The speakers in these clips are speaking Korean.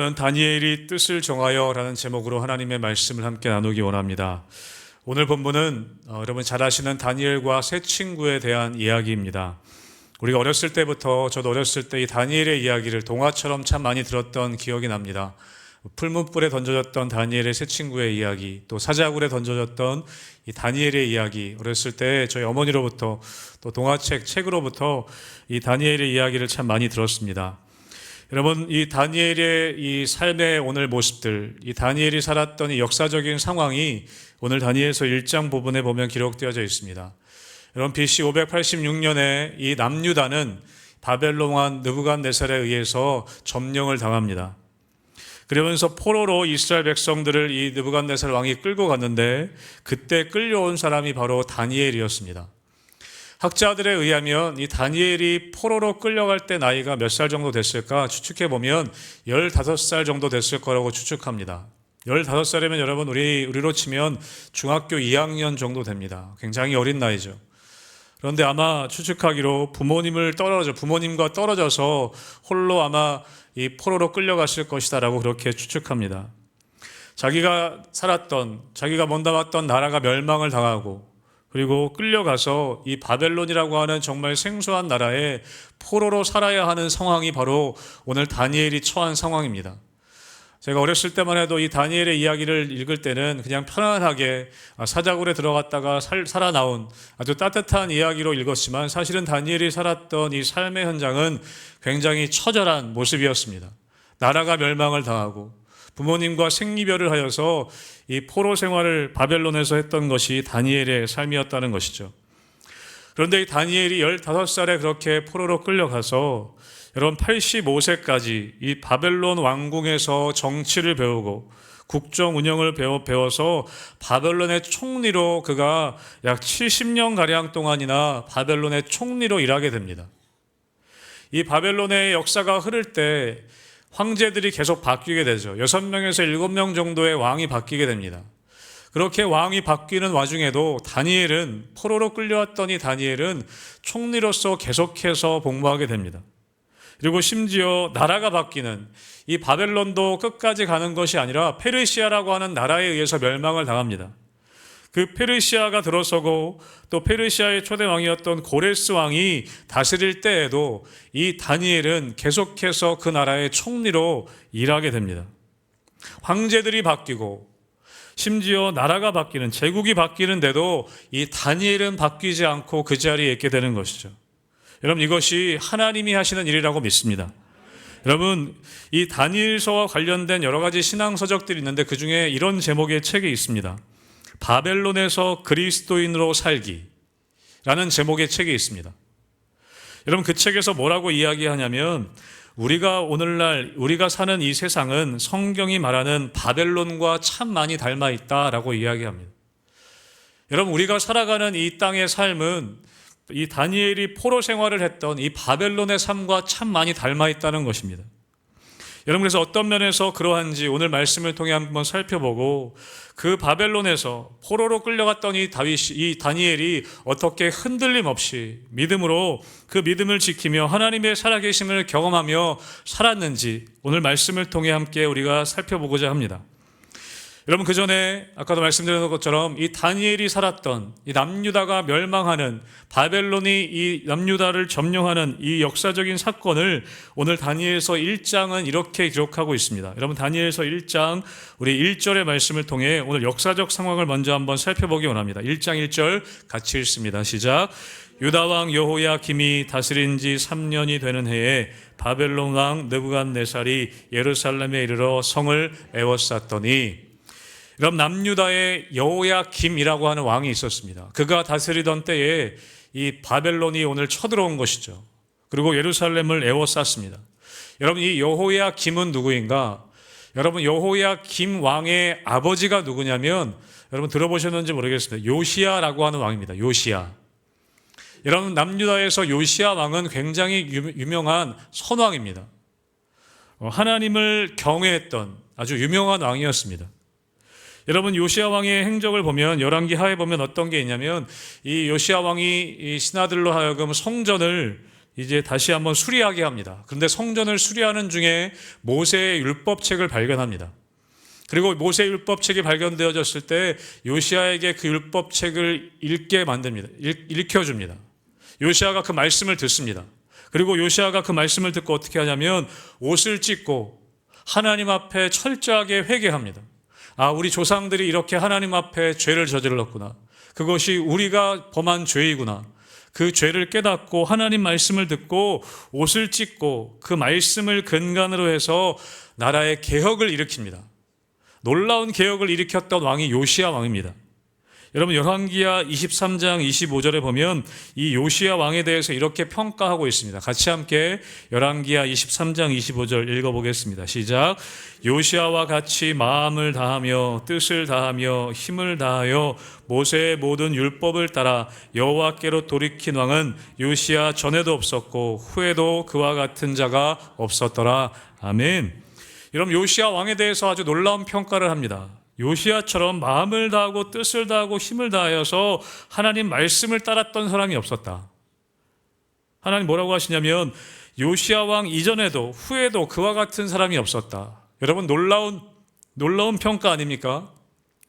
다니엘이 뜻을 정하여라는 제목으로 하나님의 말씀을 함께 나누기 원합니다. 오늘 본문은 여러분 잘 아시는 다니엘과 세 친구에 대한 이야기입니다. 우리가 어렸을 때부터, 저도 어렸을 때 이 다니엘의 이야기를 동화처럼 참 많이 들었던 기억이 납니다. 풀무불에 던져졌던 다니엘의 세 친구의 이야기, 또 사자굴에 던져졌던 이 다니엘의 이야기, 어렸을 때 저희 어머니로부터 또 책으로부터 이 다니엘의 이야기를 참 많이 들었습니다. 여러분, 이 다니엘의 이 삶의 오늘 모습들, 이 다니엘이 살았던 이 역사적인 상황이 오늘 다니엘서 1장 부분에 보면 기록되어져 있습니다. 여러분, BC 586년에 이 남유다는 바벨론 왕 느부갓네살에 의해서 점령을 당합니다. 그러면서 포로로 이스라엘 백성들을 이 느부갓네살 왕이 끌고 갔는데 그때 끌려온 사람이 바로 다니엘이었습니다. 학자들에 의하면 이 다니엘이 포로로 끌려갈 때 나이가 몇 살 정도 됐을까 추측해보면 15살 정도 됐을 거라고 추측합니다. 15살이면 여러분 우리로 치면 중학교 2학년 정도 됩니다. 굉장히 어린 나이죠. 그런데 아마 추측하기로 부모님과 떨어져서 홀로 아마 이 포로로 끌려갔을 것이다라고 그렇게 추측합니다. 자기가 몸담았던 나라가 멸망을 당하고 그리고 끌려가서 이 바벨론이라고 하는 정말 생소한 나라에 포로로 살아야 하는 상황이 바로 오늘 다니엘이 처한 상황입니다. 제가 어렸을 때만 해도 이 다니엘의 이야기를 읽을 때는 그냥 편안하게 사자굴에 들어갔다가 살아나온 아주 따뜻한 이야기로 읽었지만 사실은 다니엘이 살았던 이 삶의 현장은 굉장히 처절한 모습이었습니다. 나라가 멸망을 당하고 부모님과 생이별을 하여서 이 포로 생활을 바벨론에서 했던 것이 다니엘의 삶이었다는 것이죠. 그런데 이 다니엘이 15살에 그렇게 포로로 끌려가서 여러분 85세까지 이 바벨론 왕궁에서 정치를 배우고 국정 운영을 배워서 바벨론의 총리로 그가 약 70년가량 동안이나 바벨론의 총리로 일하게 됩니다. 이 바벨론의 역사가 흐를 때 황제들이 계속 바뀌게 되죠. 6명에서 7명 정도의 왕이 바뀌게 됩니다. 그렇게 왕이 바뀌는 와중에도 포로로 끌려왔던 이 다니엘은 총리로서 계속해서 복무하게 됩니다. 그리고 심지어 나라가 바뀌는 이 바벨론도 끝까지 가는 것이 아니라 페르시아라고 하는 나라에 의해서 멸망을 당합니다. 그 페르시아가 들어서고 또 페르시아의 초대 왕이었던 고레스 왕이 다스릴 때에도 이 다니엘은 계속해서 그 나라의 총리로 일하게 됩니다. 황제들이 바뀌고 심지어 나라가 바뀌는 제국이 바뀌는데도 이 다니엘은 바뀌지 않고 그 자리에 있게 되는 것이죠. 여러분, 이것이 하나님이 하시는 일이라고 믿습니다. 여러분, 이 다니엘서와 관련된 여러 가지 신앙 서적들이 있는데 그 중에 이런 제목의 책이 있습니다. 바벨론에서 그리스도인으로 살기라는 제목의 책이 있습니다. 여러분, 그 책에서 뭐라고 이야기하냐면 우리가 사는 이 세상은 성경이 말하는 바벨론과 참 많이 닮아 있다라고 이야기합니다. 여러분, 우리가 살아가는 이 땅의 삶은 이 다니엘이 포로 생활을 했던 이 바벨론의 삶과 참 많이 닮아 있다는 것입니다. 여러분, 그래서 어떤 면에서 그러한지 오늘 말씀을 통해 한번 살펴보고 그 바벨론에서 포로로 끌려갔던 이 다니엘이 어떻게 흔들림 없이 믿음으로 그 믿음을 지키며 하나님의 살아계심을 경험하며 살았는지 오늘 말씀을 통해 함께 우리가 살펴보고자 합니다. 여러분, 그 전에 아까도 말씀드린 것처럼 이 다니엘이 살았던 이 남유다가 멸망하는 바벨론이 이 남유다를 점령하는 이 역사적인 사건을 오늘 다니엘서 1장은 이렇게 기록하고 있습니다. 여러분, 다니엘서 1장 우리 1절의 말씀을 통해 오늘 역사적 상황을 먼저 한번 살펴보기 원합니다. 1장 1절 같이 읽습니다. 시작. 유다 왕 여호야김이 다스린 지 3년이 되는 해에 바벨론 왕 느부갓네살이 예루살렘에 이르러 성을 에워쌌더니, 그럼 남유다의 여호야김이라고 하는 왕이 있었습니다. 그가 다스리던 때에 이 바벨론이 오늘 쳐들어온 것이죠. 그리고 예루살렘을 에워쌌습니다. 여러분, 이 여호야김은 누구인가? 여러분, 여호야김 왕의 아버지가 누구냐면 여러분 들어보셨는지 모르겠습니다. 요시야라고 하는 왕입니다. 요시야. 여러분, 남유다에서 요시야 왕은 굉장히 유명한 선왕입니다. 하나님을 경외했던 아주 유명한 왕이었습니다. 여러분, 요시야 왕의 행적을 보면 열왕기 하에 보면 어떤 게 있냐면 이 요시야 왕이 이 신하들로 하여금 성전을 이제 다시 한번 수리하게 합니다. 그런데 성전을 수리하는 중에 모세의 율법책을 발견합니다. 그리고 모세 율법책이 발견되어졌을 때 요시아에게 그 율법책을 읽게 만듭니다. 읽혀줍니다. 요시아가 그 말씀을 듣습니다. 그리고 요시아가 그 말씀을 듣고 어떻게 하냐면 옷을 찢고 하나님 앞에 철저하게 회개합니다. 아, 우리 조상들이 이렇게 하나님 앞에 죄를 저질렀구나. 그것이 우리가 범한 죄이구나. 그 죄를 깨닫고 하나님 말씀을 듣고 옷을 찢고 그 말씀을 근간으로 해서 나라의 개혁을 일으킵니다. 놀라운 개혁을 일으켰던 왕이 요시야 왕입니다. 여러분 열왕기하 23장 25절에 보면 이 요시야 왕에 대해서 이렇게 평가하고 있습니다. 같이 함께 열왕기하 23장 25절 읽어보겠습니다. 시작. 요시야와 같이 마음을 다하며 뜻을 다하며 힘을 다하여 모세의 모든 율법을 따라 여호와께로 돌이킨 왕은 요시야 전에도 없었고 후에도 그와 같은 자가 없었더라. 아멘. 여러분 요시야 왕에 대해서 아주 놀라운 평가를 합니다. 요시야처럼 마음을 다하고 뜻을 다하고 힘을 다하여서 하나님 말씀을 따랐던 사람이 없었다. 하나님 뭐라고 하시냐면 요시야 왕 이전에도 후에도 그와 같은 사람이 없었다. 여러분 놀라운 평가 아닙니까?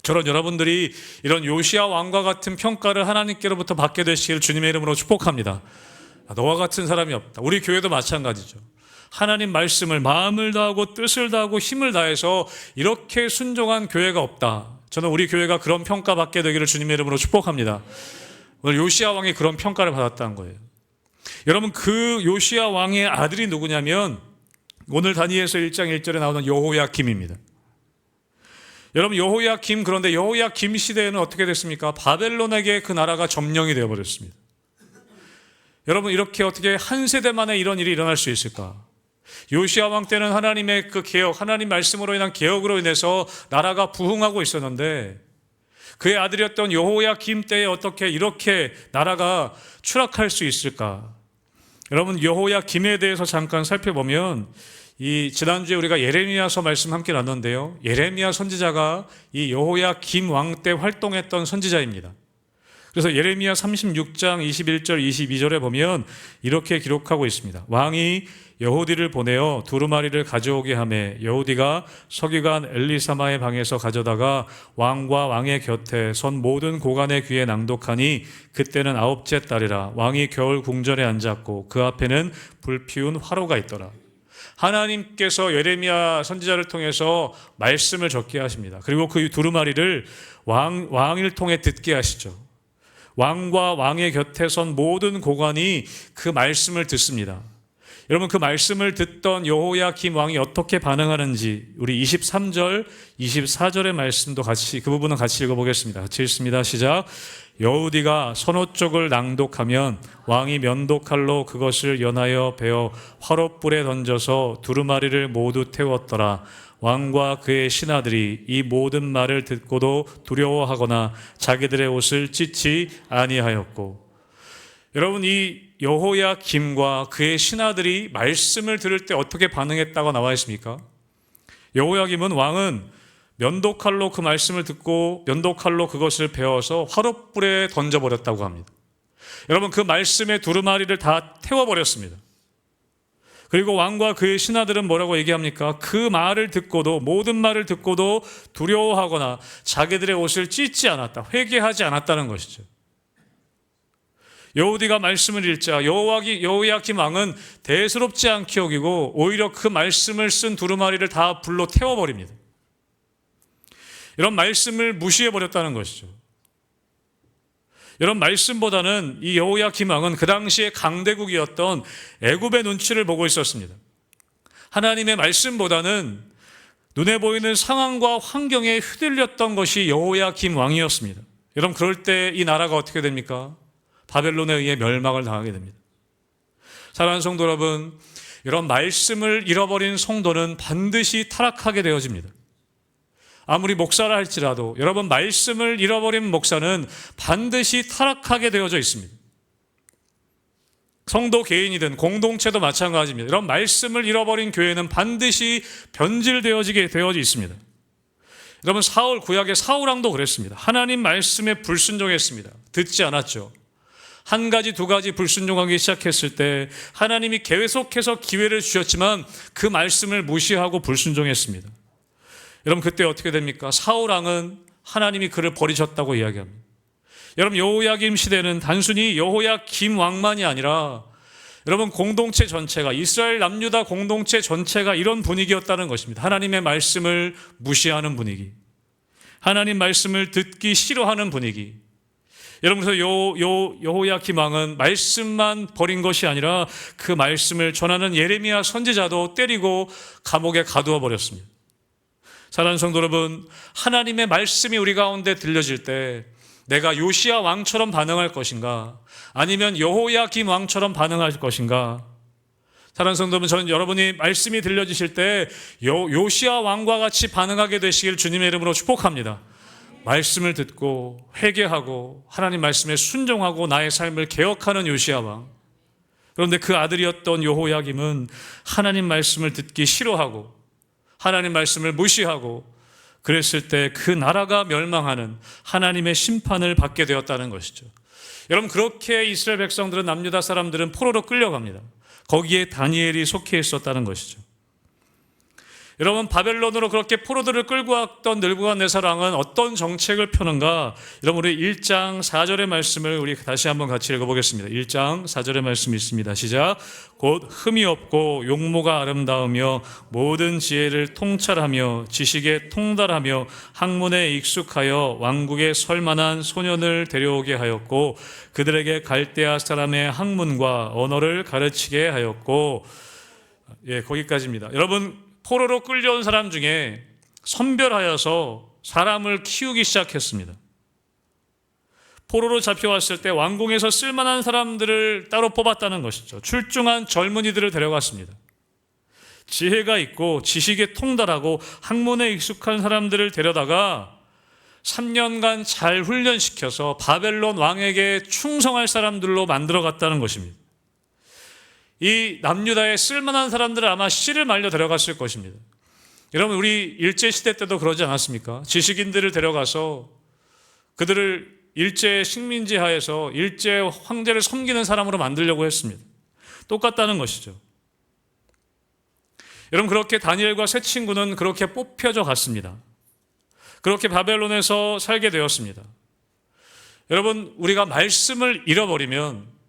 저런 여러분들이 이런 요시야 왕과 같은 평가를 하나님께로부터 받게 되시기를 주님의 이름으로 축복합니다. 너와 같은 사람이 없다. 우리 교회도 마찬가지죠. 하나님 말씀을 마음을 다하고 뜻을 다하고 힘을 다해서 이렇게 순종한 교회가 없다. 저는 우리 교회가 그런 평가받게 되기를 주님의 이름으로 축복합니다. 오늘 요시야 왕이 그런 평가를 받았다는 거예요. 여러분 그 요시야 왕의 아들이 누구냐면 오늘 다니엘서 1장 1절에 나오는 여호야김입니다. 여러분 여호야김, 그런데 여호야김 시대에는 어떻게 됐습니까? 바벨론에게 그 나라가 점령이 되어버렸습니다. 여러분 이렇게 어떻게 한 세대 만에 이런 일이 일어날 수 있을까? 요시야 왕 때는 하나님의 그 개혁, 하나님 말씀으로 인한 개혁으로 인해서 나라가 부흥하고 있었는데 그의 아들이었던 여호야김 때에 어떻게 이렇게 나라가 추락할 수 있을까? 여러분 여호야김에 대해서 잠깐 살펴보면 이 지난주에 우리가 예레미야서 말씀 함께 나눴는데요. 예레미야 선지자가 이 여호야김 왕 때 활동했던 선지자입니다. 그래서 예레미야 36장 21절 22절에 보면 이렇게 기록하고 있습니다. 왕이 여호디를 보내어 두루마리를 가져오게 하매 여호디가 서기관 엘리사마의 방에서 가져다가 왕과 왕의 곁에 선 모든 고관의 귀에 낭독하니 그때는 9째 달이라. 왕이 겨울 궁전에 앉았고 그 앞에는 불피운 화로가 있더라. 하나님께서 예레미야 선지자를 통해서 말씀을 적게 하십니다. 그리고 그 두루마리를 왕을 통해 듣게 하시죠. 왕과 왕의 곁에 선 모든 고관이 그 말씀을 듣습니다. 여러분 그 말씀을 듣던 여호야김 왕이 어떻게 반응하는지 우리 23절, 24절의 말씀도 같이 그 부분은 같이 읽어보겠습니다. 같이 읽습니다. 시작. 여호디가 선호 쪽을 낭독하면 왕이 면도칼로 그것을 연하여 베어 화롯불에 던져서 두루마리를 모두 태웠더라. 왕과 그의 신하들이 이 모든 말을 듣고도 두려워하거나 자기들의 옷을 찢지 아니하였고. 여러분 이 여호야김과 그의 신하들이 말씀을 들을 때 어떻게 반응했다고 나와 있습니까? 여호야김은 왕은 면도칼로 그 말씀을 듣고 면도칼로 그것을 베어서 화롯불에 던져버렸다고 합니다. 여러분 그 말씀의 두루마리를 다 태워버렸습니다. 그리고 왕과 그의 신하들은 뭐라고 얘기합니까? 그 말을 듣고도 모든 말을 듣고도 두려워하거나 자기들의 옷을 찢지 않았다. 회개하지 않았다는 것이죠. 여호디가 말씀을 읽자 여호야김 왕은 대수롭지 않게 여기고 오히려 그 말씀을 쓴 두루마리를 다 불로 태워버립니다. 이런 말씀을 무시해버렸다는 것이죠. 이런 말씀보다는 이 여호야김 왕은 그 당시에 강대국이었던 애굽의 눈치를 보고 있었습니다. 하나님의 말씀보다는 눈에 보이는 상황과 환경에 휘둘렸던 것이 여호야김 왕이었습니다. 여러분 그럴 때 이 나라가 어떻게 됩니까? 바벨론에 의해 멸망을 당하게 됩니다. 사랑하는 성도 여러분, 이런 말씀을 잃어버린 성도는 반드시 타락하게 되어집니다. 아무리 목사라 할지라도 여러분 말씀을 잃어버린 목사는 반드시 타락하게 되어져 있습니다. 성도 개인이든 공동체도 마찬가지입니다. 이런 말씀을 잃어버린 교회는 반드시 변질되어지게 되어져 있습니다. 여러분 구약의 사울 왕도 그랬습니다. 하나님 말씀에 불순종했습니다. 듣지 않았죠. 한 가지, 두 가지 불순종하기 시작했을 때 하나님이 계속해서 기회를 주셨지만 그 말씀을 무시하고 불순종했습니다. 여러분, 그때 어떻게 됩니까? 사울 왕은 하나님이 그를 버리셨다고 이야기합니다. 여러분, 여호야김 시대는 단순히 여호야김 왕만이 아니라 여러분, 공동체 전체가, 이스라엘 남유다 공동체 전체가 이런 분위기였다는 것입니다. 하나님의 말씀을 무시하는 분위기, 하나님 말씀을 듣기 싫어하는 분위기. 여러분, 그래서 여호야김 왕은 말씀만 버린 것이 아니라 그 말씀을 전하는 예레미야 선지자도 때리고 감옥에 가두어 버렸습니다. 사랑하는 성도 여러분, 하나님의 말씀이 우리 가운데 들려질 때 내가 요시야 왕처럼 반응할 것인가, 아니면 여호야김 왕처럼 반응할 것인가? 사랑하는 성도 여러분, 저는 여러분이 말씀이 들려주실 때 요시야 왕과 같이 반응하게 되시길 주님의 이름으로 축복합니다. 말씀을 듣고 회개하고 하나님 말씀에 순종하고 나의 삶을 개혁하는 요시야 왕. 그런데 그 아들이었던 여호야김은 하나님 말씀을 듣기 싫어하고 하나님 말씀을 무시하고 그랬을 때 그 나라가 멸망하는 하나님의 심판을 받게 되었다는 것이죠. 여러분, 그렇게 이스라엘 백성들은, 남유다 사람들은 포로로 끌려갑니다. 거기에 다니엘이 속해 있었다는 것이죠. 여러분, 바벨론으로 그렇게 포로들을 끌고 왔던 느부갓네살 왕은 어떤 정책을 펴는가? 여러분, 우리 1장 4절의 말씀을 우리 다시 한번 같이 읽어보겠습니다. 1장 4절의 말씀이 있습니다. 시작. 곧 흠이 없고 용모가 아름다우며 모든 지혜를 통찰하며 지식에 통달하며 학문에 익숙하여 왕국에 설 만한 소년을 데려오게 하였고 그들에게 갈대아 사람의 학문과 언어를 가르치게 하였고. 거기까지입니다. 여러분, 포로로 끌려온 사람 중에 선별하여서 사람을 키우기 시작했습니다. 포로로 잡혀왔을 때 왕궁에서 쓸만한 사람들을 따로 뽑았다는 것이죠. 출중한 젊은이들을 데려갔습니다. 지혜가 있고 지식에 통달하고 학문에 익숙한 사람들을 데려다가 3년간 잘 훈련시켜서 바벨론 왕에게 충성할 사람들로 만들어갔다는 것입니다. 이 남유다에 쓸만한 사람들을 아마 씨를 말려 데려갔을 것입니다. 여러분, 우리 일제시대 때도 그러지 않았습니까? 지식인들을 데려가서 그들을 일제 식민지 하에서 일제 황제를 섬기는 사람으로 만들려고 했습니다. 똑같다는 것이죠. 여러분, 그렇게 다니엘과 세 친구는 그렇게 뽑혀져 갔습니다. 그렇게 바벨론에서 살게 되었습니다. 여러분, 우리가 말씀을 잃어버리면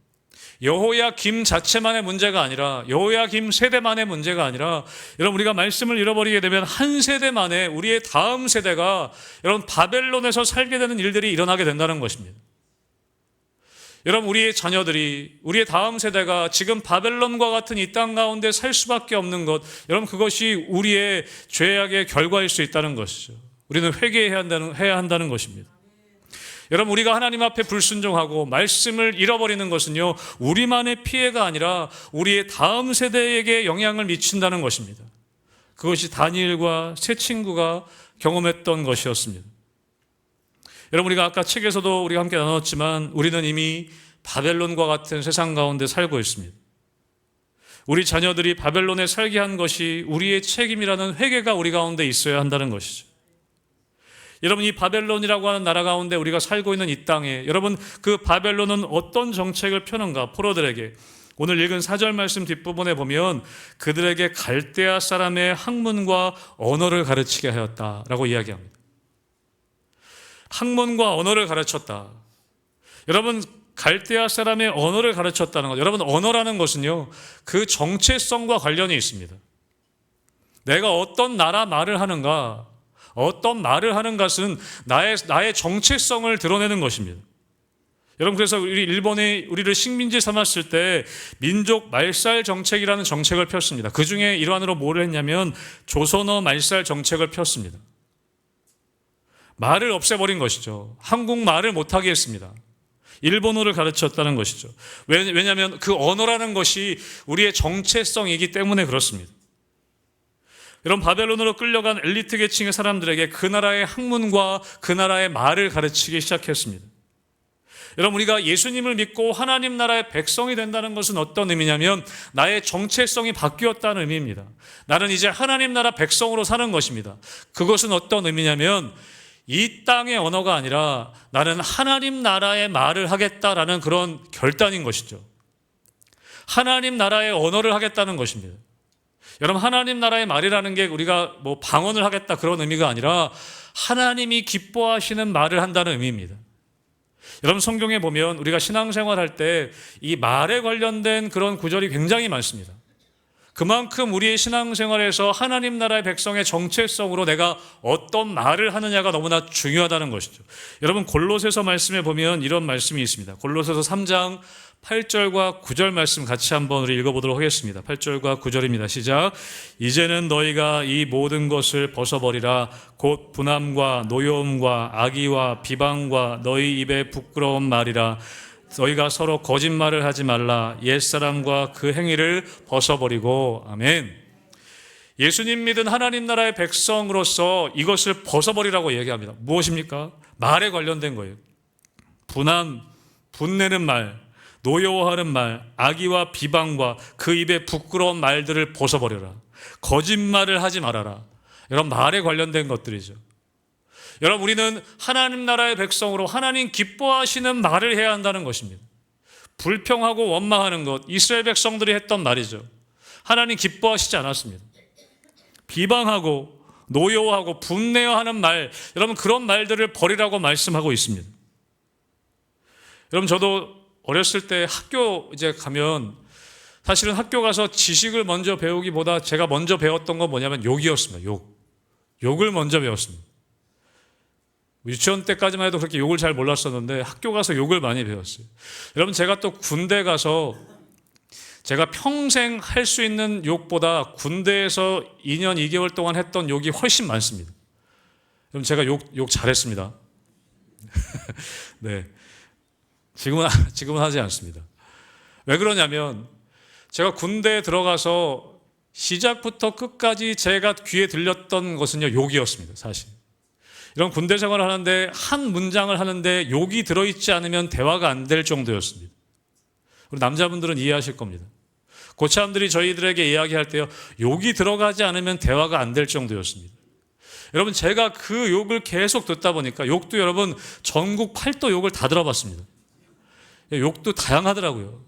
여호야김 자체만의 문제가 아니라, 여호야김 세대만의 문제가 아니라, 여러분, 우리가 말씀을 잃어버리게 되면 한 세대 만에 우리의 다음 세대가 여러분 바벨론에서 살게 되는 일들이 일어나게 된다는 것입니다. 여러분, 우리의 자녀들이, 우리의 다음 세대가 지금 바벨론과 같은 이 땅 가운데 살 수밖에 없는 것, 여러분, 그것이 우리의 죄악의 결과일 수 있다는 것이죠. 우리는 회개해야 한다는 것입니다. 여러분, 우리가 하나님 앞에 불순종하고 말씀을 잃어버리는 것은요, 우리만의 피해가 아니라 우리의 다음 세대에게 영향을 미친다는 것입니다. 그것이 다니엘과 세 친구가 경험했던 것이었습니다. 여러분, 우리가 아까 책에서도 우리가 함께 나눴지만 우리는 이미 바벨론과 같은 세상 가운데 살고 있습니다. 우리 자녀들이 바벨론에 살게 한 것이 우리의 책임이라는 회개가 우리 가운데 있어야 한다는 것이죠. 여러분, 이 바벨론이라고 하는 나라 가운데 우리가 살고 있는 이 땅에, 여러분, 그 바벨론은 어떤 정책을 펴는가? 포로들에게. 오늘 읽은 4절 말씀 뒷부분에 보면 그들에게 갈대아 사람의 학문과 언어를 가르치게 하였다라고 이야기합니다. 학문과 언어를 가르쳤다. 여러분, 갈대아 사람의 언어를 가르쳤다는 것. 여러분, 언어라는 것은요, 그 정체성과 관련이 있습니다. 내가 어떤 나라 말을 하는가, 어떤 말을 하는 것은 나의 정체성을 드러내는 것입니다. 여러분, 그래서 우리 일본이 우리를 식민지 삼았을 때 민족 말살 정책이라는 정책을 폈습니다. 그 중에 일환으로 뭐를 했냐면 조선어 말살 정책을 폈습니다. 말을 없애버린 것이죠. 한국말을 못하게 했습니다. 일본어를 가르쳤다는 것이죠. 왜냐하면 그 언어라는 것이 우리의 정체성이기 때문에 그렇습니다. 여러분, 바벨론으로 끌려간 엘리트 계층의 사람들에게 그 나라의 학문과 그 나라의 말을 가르치기 시작했습니다. 여러분, 우리가 예수님을 믿고 하나님 나라의 백성이 된다는 것은 어떤 의미냐면 나의 정체성이 바뀌었다는 의미입니다. 나는 이제 하나님 나라 백성으로 사는 것입니다. 그것은 어떤 의미냐면 이 땅의 언어가 아니라 나는 하나님 나라의 말을 하겠다라는 그런 결단인 것이죠. 하나님 나라의 언어를 하겠다는 것입니다. 여러분, 하나님 나라의 말이라는 게 우리가 뭐 방언을 하겠다 그런 의미가 아니라 하나님이 기뻐하시는 말을 한다는 의미입니다. 여러분, 성경에 보면 우리가 신앙생활 할 때 이 말에 관련된 그런 구절이 굉장히 많습니다. 그만큼 우리의 신앙생활에서 하나님 나라의 백성의 정체성으로 내가 어떤 말을 하느냐가 너무나 중요하다는 것이죠. 여러분, 골로새서 말씀에 보면 이런 말씀이 있습니다. 골로새서 3장 8절과 9절 말씀 같이 한번 우리 읽어보도록 하겠습니다. 8절과 9절입니다. 시작. 이제는 너희가 이 모든 것을 벗어버리라. 곧 분함과 노여움과 악의와 비방과 너희 입에 부끄러운 말이라. 너희가 서로 거짓말을 하지 말라. 옛사람과 그 행위를 벗어버리고. 아멘. 예수님 믿은 하나님 나라의 백성으로서 이것을 벗어버리라고 얘기합니다. 무엇입니까? 말에 관련된 거예요. 분함, 분내는 말, 노여워하는 말, 악의와 비방과 그 입에 부끄러운 말들을 벗어버려라. 거짓말을 하지 말아라. 이런 말에 관련된 것들이죠. 여러분, 우리는 하나님 나라의 백성으로 하나님 기뻐하시는 말을 해야 한다는 것입니다. 불평하고 원망하는 것, 이스라엘 백성들이 했던 말이죠. 하나님 기뻐하시지 않았습니다. 비방하고 노여워하고 분내어하는 말, 여러분, 그런 말들을 버리라고 말씀하고 있습니다. 여러분, 저도 어렸을 때 학교 이제 가면 사실은 학교 가서 지식을 먼저 배우기보다 제가 먼저 배웠던 건 뭐냐면 욕이었습니다. 욕을 먼저 배웠습니다. 유치원 때까지만 해도 그렇게 욕을 잘 몰랐었는데 학교 가서 욕을 많이 배웠어요. 여러분, 제가 또 군대 가서 제가 평생 할 수 있는 욕보다 군대에서 2년 2개월 동안 했던 욕이 훨씬 많습니다. 여러분, 제가 욕 잘했습니다. 네. 지금은 하지 않습니다. 왜 그러냐면 제가 군대에 들어가서 시작부터 끝까지 제가 귀에 들렸던 것은요, 욕이었습니다. 사실. 이런 군대 생활을 하는데 한 문장을 하는데 욕이 들어있지 않으면 대화가 안 될 정도였습니다. 우리 남자분들은 이해하실 겁니다. 고참들이 저희들에게 이야기할 때요, 욕이 들어가지 않으면 대화가 안 될 정도였습니다. 여러분, 제가 그 욕을 계속 듣다 보니까 욕도 여러분 전국 8도 욕을 다 들어봤습니다. 욕도 다양하더라고요.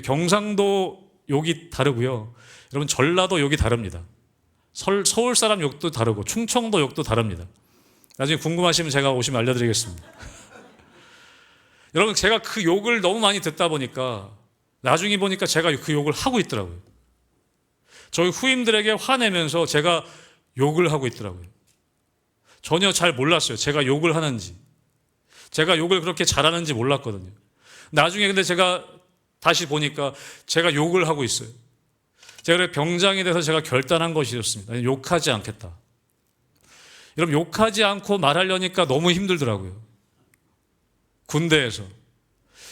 경상도 욕이 다르고요. 여러분, 전라도 욕이 다릅니다. 서울 사람 욕도 다르고 충청도 욕도 다릅니다. 나중에 궁금하시면 제가 오시면 알려드리겠습니다. 여러분, 제가 그 욕을 너무 많이 듣다 보니까 나중에 보니까 제가 그 욕을 하고 있더라고요. 저희 후임들에게 화내면서 제가 욕을 하고 있더라고요. 전혀 잘 몰랐어요. 제가 욕을 하는지. 제가 욕을 그렇게 잘하는지 몰랐거든요. 나중에 근데 제가 다시 보니까 제가 욕을 하고 있어요. 제가 병장이 돼서 제가 결단한 것이었습니다. 욕하지 않겠다. 여러분, 욕하지 않고 말하려니까 너무 힘들더라고요. 군대에서.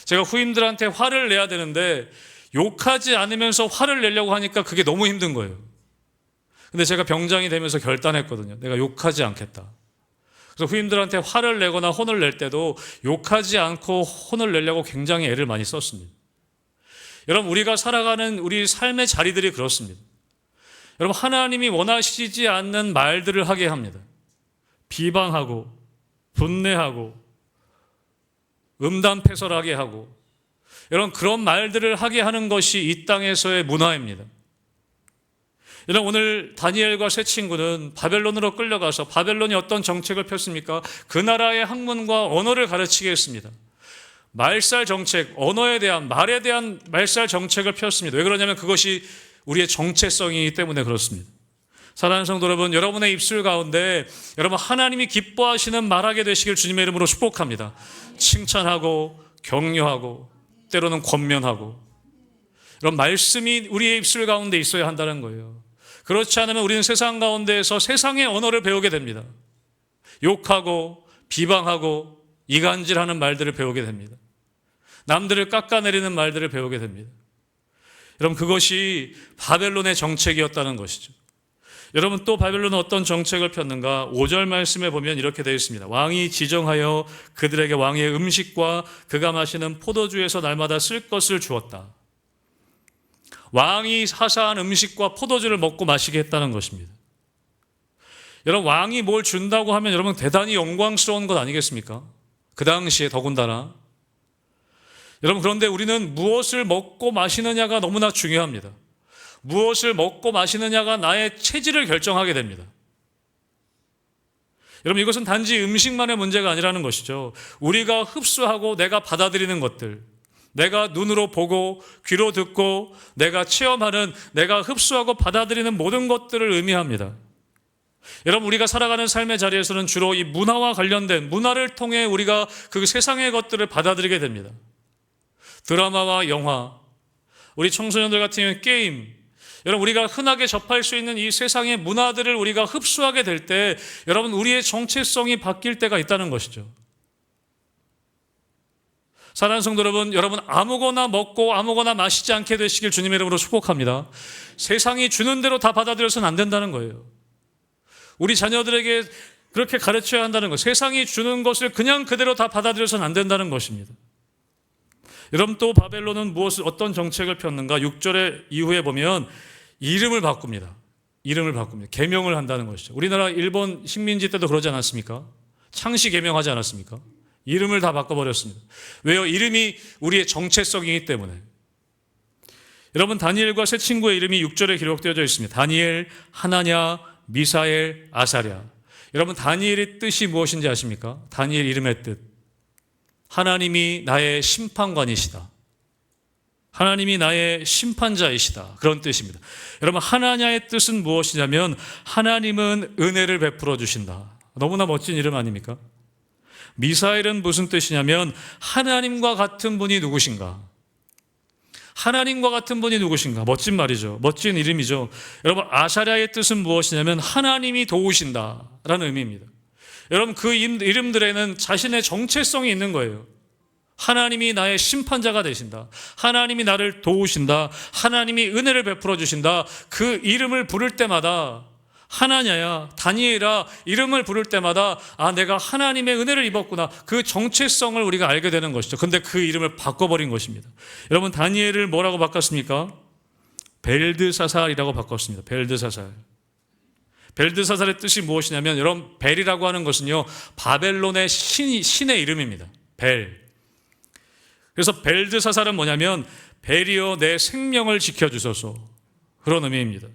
제가 후임들한테 화를 내야 되는데 욕하지 않으면서 화를 내려고 하니까 그게 너무 힘든 거예요. 근데 제가 병장이 되면서 결단했거든요. 내가 욕하지 않겠다. 그래서 후임들한테 화를 내거나 혼을 낼 때도 욕하지 않고 혼을 내려고 굉장히 애를 많이 썼습니다. 여러분, 우리가 살아가는 우리 삶의 자리들이 그렇습니다. 여러분, 하나님이 원하시지 않는 말들을 하게 합니다. 비방하고 분내하고 음담패설하게 하고, 여러분, 그런 말들을 하게 하는 것이 이 땅에서의 문화입니다. 여러분, 오늘 다니엘과 세 친구는 바벨론으로 끌려가서 바벨론이 어떤 정책을 폈습니까? 그 나라의 학문과 언어를 가르치게 했습니다. 말살 정책, 언어에 대한, 말에 대한 말살 정책을 폈습니다. 왜 그러냐면 그것이 우리의 정체성이기 때문에 그렇습니다. 사랑하는 성도 여러분, 여러분의 입술 가운데 여러분 하나님이 기뻐하시는 말하게 되시길 주님의 이름으로 축복합니다. 칭찬하고 격려하고 때로는 권면하고, 이런 말씀이 우리의 입술 가운데 있어야 한다는 거예요. 그렇지 않으면 우리는 세상 가운데에서 세상의 언어를 배우게 됩니다. 욕하고 비방하고 이간질하는 말들을 배우게 됩니다. 남들을 깎아내리는 말들을 배우게 됩니다. 여러분, 그것이 바벨론의 정책이었다는 것이죠. 여러분, 또 바벨론은 어떤 정책을 폈는가? 5절 말씀에 보면 이렇게 되어 있습니다. 왕이 지정하여 그들에게 왕의 음식과 그가 마시는 포도주에서 날마다 쓸 것을 주었다. 왕이 사사한 음식과 포도주를 먹고 마시게 했다는 것입니다. 여러분, 왕이 뭘 준다고 하면 여러분 대단히 영광스러운 것 아니겠습니까? 그 당시에 더군다나. 여러분, 그런데 우리는 무엇을 먹고 마시느냐가 너무나 중요합니다. 무엇을 먹고 마시느냐가 나의 체질을 결정하게 됩니다. 여러분, 이것은 단지 음식만의 문제가 아니라는 것이죠. 우리가 흡수하고 내가 받아들이는 것들, 내가 눈으로 보고 귀로 듣고 내가 체험하는, 내가 흡수하고 받아들이는 모든 것들을 의미합니다. 여러분, 우리가 살아가는 삶의 자리에서는 주로 이 문화와 관련된, 문화를 통해 우리가 그 세상의 것들을 받아들이게 됩니다. 드라마와 영화, 우리 청소년들 같은 경우는 게임, 여러분, 우리가 흔하게 접할 수 있는 이 세상의 문화들을 우리가 흡수하게 될 때 여러분, 우리의 정체성이 바뀔 때가 있다는 것이죠. 사랑하는 성도 여러분, 아무거나 먹고 아무거나 마시지 않게 되시길 주님의 이름으로 축복합니다. 세상이 주는 대로 다 받아들여서는 안 된다는 거예요. 우리 자녀들에게 그렇게 가르쳐야 한다는 것, 세상이 주는 것을 그냥 그대로 다 받아들여서는 안 된다는 것입니다. 여러분, 또 바벨론은 어떤 정책을 폈는가? 6절의 이후에 보면 이름을 바꿉니다. 이름을 바꿉니다. 계명을 한다는 것이죠. 우리나라 일본 식민지 때도 그러지 않았습니까? 창씨 계명하지 않았습니까? 이름을 다 바꿔버렸습니다. 왜요? 이름이 우리의 정체성이기 때문에. 여러분, 다니엘과 세 친구의 이름이 6절에 기록되어져 있습니다. 다니엘, 하나냐, 미사엘, 아사랴. 여러분, 다니엘의 뜻이 무엇인지 아십니까? 다니엘 이름의 뜻. 하나님이 나의 심판관이시다. 하나님이 나의 심판자이시다. 그런 뜻입니다. 여러분, 하나냐의 뜻은 무엇이냐면 하나님은 은혜를 베풀어 주신다. 너무나 멋진 이름 아닙니까? 미사엘은 무슨 뜻이냐면 하나님과 같은 분이 누구신가? 하나님과 같은 분이 누구신가? 멋진 말이죠. 멋진 이름이죠. 여러분, 아사랴의 뜻은 무엇이냐면 하나님이 도우신다라는 의미입니다. 여러분, 그 이름들에는 자신의 정체성이 있는 거예요. 하나님이 나의 심판자가 되신다. 하나님이 나를 도우신다. 하나님이 은혜를 베풀어 주신다. 그 이름을 부를 때마다 하나냐야, 다니엘아, 이름을 부를 때마다 내가 하나님의 은혜를 입었구나. 그 정체성을 우리가 알게 되는 것이죠. 근데 그 이름을 바꿔버린 것입니다. 여러분, 다니엘을 뭐라고 바꿨습니까? 벨드사살이라고 바꿨습니다. 벨드사살. 벨드사살의 뜻이 무엇이냐면, 여러분, 벨이라고 하는 것은요, 바벨론의 신의 이름입니다. 벨. 그래서 벨드사살은 뭐냐면, 벨이여 내 생명을 지켜주소서, 그런 의미입니다.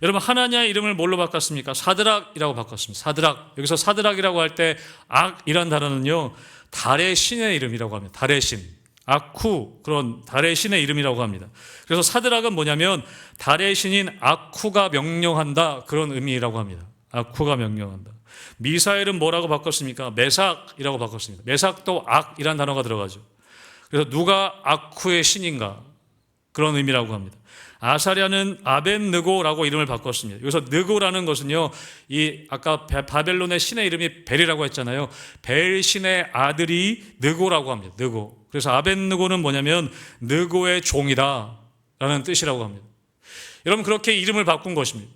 여러분, 하나냐의 이름을 뭘로 바꿨습니까? 사드락이라고 바꿨습니다. 사드락. 여기서 사드락이라고 할 때 악이란 단어는요, 달의 신의 이름이라고 합니다. 달의 신. 아쿠, 그런 달의 신의 이름이라고 합니다. 그래서 사드락은 뭐냐면 달의 신인 아쿠가 명령한다, 그런 의미라고 합니다. 아쿠가 명령한다. 미사엘은 뭐라고 바꿨습니까? 메삭이라고 바꿨습니다. 메삭도 악이란 단어가 들어가죠. 그래서 누가 아쿠의 신인가, 그런 의미라고 합니다. 아사랴는 아벤느고라고 이름을 바꿨습니다. 여기서 느고라는 것은요, 아까 바벨론의 신의 이름이 벨이라고 했잖아요. 벨 신의 아들이 느고라고 합니다. 느고. 그래서 아벤느고는 뭐냐면 느고의 종이다 라는 뜻이라고 합니다. 여러분, 그렇게 이름을 바꾼 것입니다.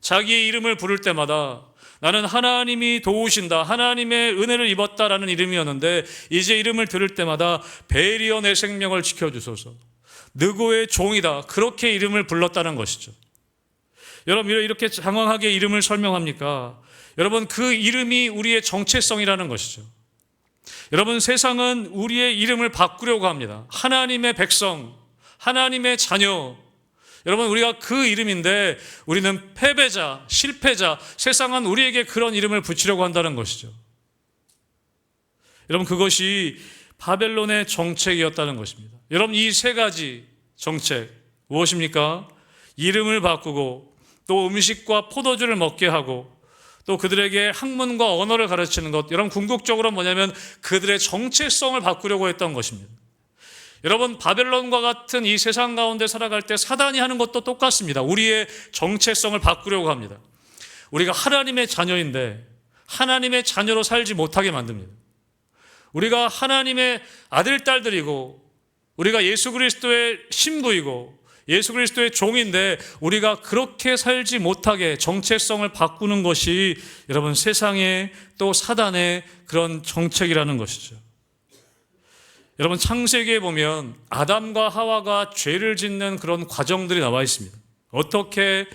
자기의 이름을 부를 때마다 나는 하나님이 도우신다, 하나님의 은혜를 입었다라는 이름이었는데, 이제 이름을 들을 때마다 벨이여 내 생명을 지켜주소서, 느고의 종이다, 그렇게 이름을 불렀다는 것이죠. 여러분, 이렇게 장황하게 이름을 설명합니까? 여러분, 그 이름이 우리의 정체성이라는 것이죠. 여러분, 세상은 우리의 이름을 바꾸려고 합니다. 하나님의 백성, 하나님의 자녀. 여러분, 우리가 그 이름인데 우리는 패배자, 실패자, 세상은 우리에게 그런 이름을 붙이려고 한다는 것이죠. 여러분, 그것이 바벨론의 정책이었다는 것입니다. 여러분, 이 세 가지 정책 무엇입니까? 이름을 바꾸고, 또 음식과 포도주를 먹게 하고, 또 그들에게 학문과 언어를 가르치는 것. 여러분, 궁극적으로 뭐냐면 그들의 정체성을 바꾸려고 했던 것입니다. 여러분, 바벨론과 같은 이 세상 가운데 살아갈 때 사단이 하는 것도 똑같습니다. 우리의 정체성을 바꾸려고 합니다. 우리가 하나님의 자녀인데 하나님의 자녀로 살지 못하게 만듭니다. 우리가 하나님의 아들, 딸들이고, 우리가 예수 그리스도의 신부이고 예수 그리스도의 종인데 우리가 그렇게 살지 못하게 정체성을 바꾸는 것이 여러분, 세상의 또 사단의 그런 정책이라는 것이죠. 여러분, 창세기에 보면 아담과 하와가 죄를 짓는 그런 과정들이 나와 있습니다. 어떻게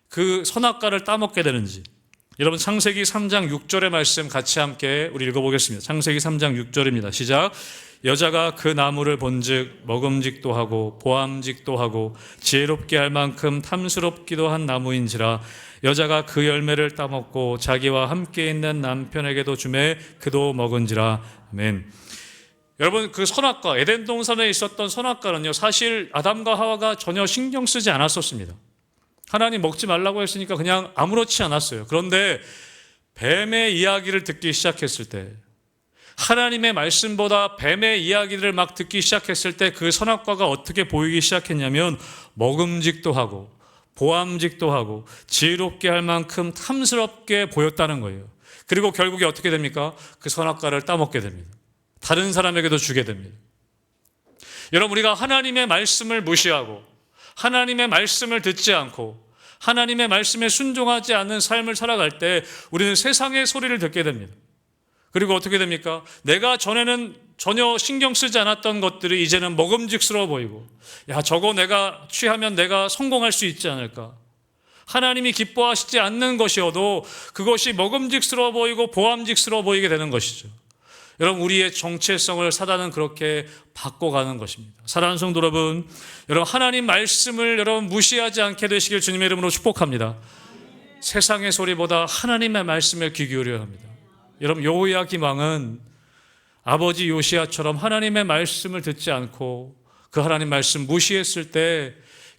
그 선악과를 따먹게 되는지, 여러분 창세기 3장 6절의 말씀 같이 함께 우리 읽어보겠습니다. 창세기 3장 6절입니다. 시작. 여자가 그 나무를 본즉 먹음직도 하고 보암직도 하고 지혜롭게 할 만큼 탐스럽기도 한 나무인지라 여자가 그 열매를 따먹고 자기와 함께 있는 남편에게도 주매 그도 먹은지라. 아멘. 여러분 그 선악과 에덴 동산에 있었던 선악과는요 사실 아담과 하와가 전혀 신경 쓰지 않았었습니다. 하나님 먹지 말라고 했으니까 그냥 아무렇지 않았어요. 그런데 뱀의 이야기를 듣기 시작했을 때, 하나님의 말씀보다 뱀의 이야기를 막 듣기 시작했을 때 그 선악과가 어떻게 보이기 시작했냐면 먹음직도 하고 보암직도 하고 지혜롭게 할 만큼 탐스럽게 보였다는 거예요. 그리고 결국에 어떻게 됩니까? 그 선악과를 따먹게 됩니다. 다른 사람에게도 주게 됩니다. 여러분 우리가 하나님의 말씀을 무시하고 하나님의 말씀을 듣지 않고 하나님의 말씀에 순종하지 않는 삶을 살아갈 때 우리는 세상의 소리를 듣게 됩니다. 그리고 어떻게 됩니까? 내가 전에는 전혀 신경 쓰지 않았던 것들이 이제는 먹음직스러워 보이고, 야, 저거 내가 취하면 내가 성공할 수 있지 않을까? 하나님이 기뻐하시지 않는 것이어도 그것이 먹음직스러워 보이고 보암직스러워 보이게 되는 것이죠. 여러분 우리의 정체성을 사단은 그렇게 바꿔가는 것입니다. 사랑하는 성도 여러분, 여러분 하나님 말씀을 여러분 무시하지 않게 되시길 주님의 이름으로 축복합니다. 세상의 소리보다 하나님의 말씀에 귀 기울여야 합니다. 여러분 여호야김 왕은 아버지 요시야처럼 하나님의 말씀을 듣지 않고 그 하나님 말씀 무시했을 때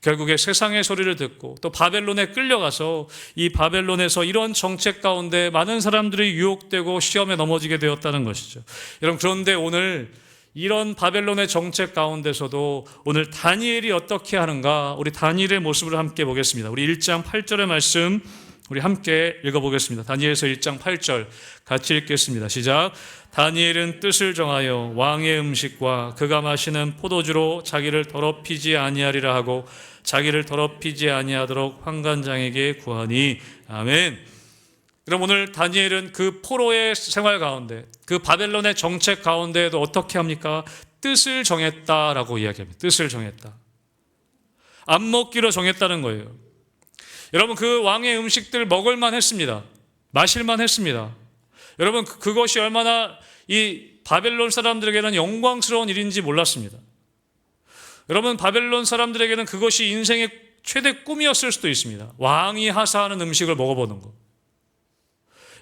결국에 세상의 소리를 듣고 또 바벨론에 끌려가서 이 바벨론에서 이런 정책 가운데 많은 사람들이 유혹되고 시험에 넘어지게 되었다는 것이죠. 여러분 그런데 오늘 이런 바벨론의 정책 가운데서도 오늘 다니엘이 어떻게 하는가, 우리 다니엘의 모습을 함께 보겠습니다. 우리 1장 8절의 말씀 우리 함께 읽어보겠습니다. 다니엘서 1장 8절 같이 읽겠습니다. 시작. 다니엘은 뜻을 정하여 왕의 음식과 그가 마시는 포도주로 자기를 더럽히지 아니하리라 하고 자기를 더럽히지 아니하도록 환관장에게 구하니. 아멘. 그럼 오늘 다니엘은 그 포로의 생활 가운데 그 바벨론의 정책 가운데에도 어떻게 합니까? 뜻을 정했다라고 이야기합니다. 뜻을 정했다. 안 먹기로 정했다는 거예요. 여러분 그 왕의 음식들 먹을만 했습니다. 마실만 했습니다. 여러분 그것이 얼마나 이 바벨론 사람들에게는 영광스러운 일인지 몰랐습니다. 여러분 바벨론 사람들에게는 그것이 인생의 최대 꿈이었을 수도 있습니다. 왕이 하사하는 음식을 먹어보는 것.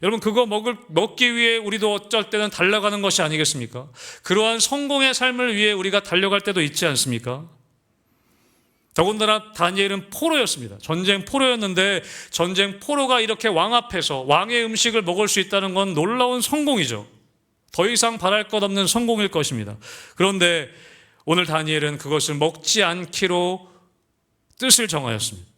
여러분 그거 먹기 위해 우리도 어쩔 때는 달려가는 것이 아니겠습니까? 그러한 성공의 삶을 위해 우리가 달려갈 때도 있지 않습니까? 더군다나 다니엘은 포로였습니다. 전쟁 포로였는데 전쟁 포로가 이렇게 왕 앞에서 왕의 음식을 먹을 수 있다는 건 놀라운 성공이죠. 더 이상 바랄 것 없는 성공일 것입니다. 그런데 오늘 다니엘은 그것을 먹지 않기로 뜻을 정하였습니다.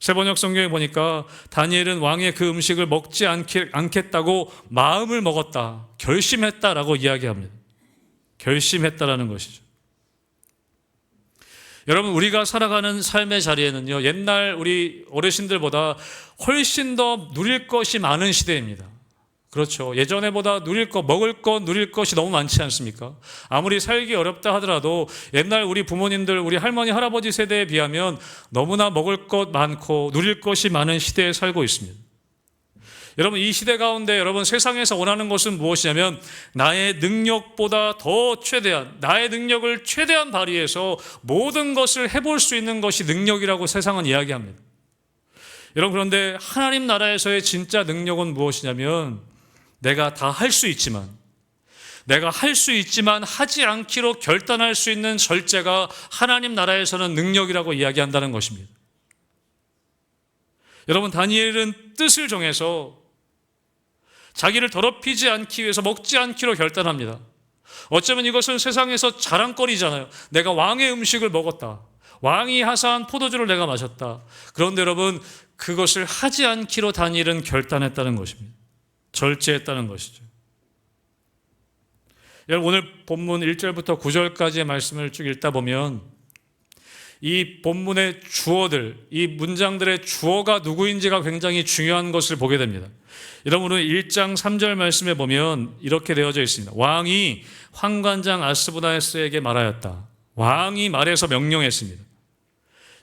세번역 성경에 보니까 다니엘은 왕의 그 음식을 먹지 않겠다고 마음을 먹었다, 결심했다라고 이야기합니다. 결심했다라는 것이죠. 여러분 우리가 살아가는 삶의 자리에는요 옛날 우리 어르신들보다 훨씬 더 누릴 것이 많은 시대입니다. 그렇죠. 예전에보다 누릴 것, 먹을 것, 누릴 것이 너무 많지 않습니까? 아무리 살기 어렵다 하더라도 옛날 우리 부모님들, 우리 할머니, 할아버지 세대에 비하면 너무나 먹을 것 많고 누릴 것이 많은 시대에 살고 있습니다. 여러분 이 시대 가운데 여러분 세상에서 원하는 것은 무엇이냐면 나의 능력보다 더 최대한, 나의 능력을 최대한 발휘해서 모든 것을 해볼 수 있는 것이 능력이라고 세상은 이야기합니다. 여러분 그런데 하나님 나라에서의 진짜 능력은 무엇이냐면 내가 다 할 수 있지만, 내가 할 수 있지만 하지 않기로 결단할 수 있는 절제가 하나님 나라에서는 능력이라고 이야기한다는 것입니다. 여러분 다니엘은 뜻을 정해서 자기를 더럽히지 않기 위해서 먹지 않기로 결단합니다. 어쩌면 이것은 세상에서 자랑거리잖아요. 내가 왕의 음식을 먹었다. 왕이 하사한 포도주를 내가 마셨다. 그런데 여러분 그것을 하지 않기로 다니엘은 결단했다는 것입니다. 절제했다는 것이죠. 여러분 오늘 본문 1절부터 9절까지의 말씀을 쭉 읽다 보면 이 본문의 주어들, 이 문장들의 주어가 누구인지가 굉장히 중요한 것을 보게 됩니다. 여러분 오늘 1장 3절 말씀에 보면 이렇게 되어져 있습니다. 왕이 환관장 아스부나스에게 말하였다. 왕이 말해서 명령했습니다.